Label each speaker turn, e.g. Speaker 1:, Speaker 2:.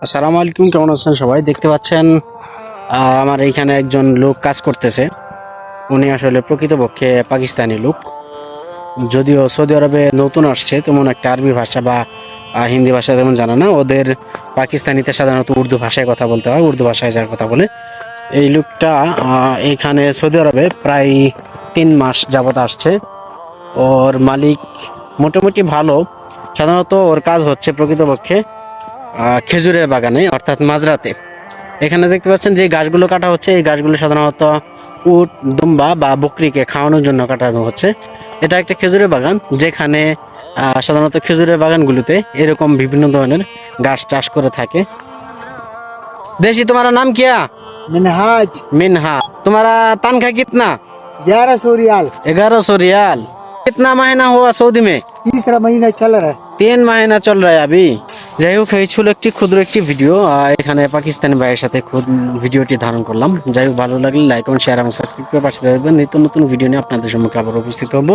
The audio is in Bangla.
Speaker 1: আসসালামু আলাইকুম, কেমন আছেন সবাই? দেখতে পাচ্ছেন আমার এইখানে একজন লোক কাজ করতেছে। উনি আসলে প্রকৃতপক্ষে পাকিস্তানি লোক, যদিও সৌদি আরবে নতুন আসছে, তেমন একটা আরবি ভাষা বা হিন্দি ভাষা তেমন জানে না। ওদের পাকিস্তানিতে সাধারণত উর্দু ভাষায় কথা বলতে হয়, উর্দু ভাষায় যার কথা বলে। এই লোকটা এইখানে সৌদি আরবে প্রায় 3 মাস যাবত আসছে। ওর মালিক মোটামুটি ভালো। সাধারণত ওর কাজ হচ্ছে প্রকৃতপক্ষে খেজুরের বাগানে, অর্থাৎ মাজরাতে। এখানে দেখতে পাচ্ছেন যে গাছগুলো কাটা হচ্ছে, এই গাছগুলো সাধারণত উট, দুম্বা বা বকরিকে খাওয়ানোর জন্য কাটানো হচ্ছে। এটা একটা খেজুরের বাগান, যেখানে সাধারণত খেজুরের বাগানগুলোতে এরকম বিভিন্ন ধরনের গাছ চাষ করে থাকে। দেশি, तुम्हारा नाम क्या?
Speaker 2: मिनहाज।
Speaker 1: मिनहा। तुम्हारा तनख्वाह कितना?
Speaker 2: 1100 रियाल।
Speaker 1: 1100 रियाल। कितना महीना हुआ सऊदी में?
Speaker 2: तीसरा महीना चल रहा है।
Speaker 1: 3 महीना चल रहा है अभी। যাই হোক, এই ছিল একটি ক্ষুদ্র একটি ভিডিও। এখানে পাকিস্তানি ভাইয়ের সাথে ভিডিওটি ধারণ করলাম। যাই হোক, ভালো লাগলে লাইক, কমেন্ট, শেয়ার এবং সাবস্ক্রাইব করে পাশে থাকবেন। নিত্য নতুন ভিডিও নিয়ে আপনাদের সম্মুখে আবার উপস্থিত হবো।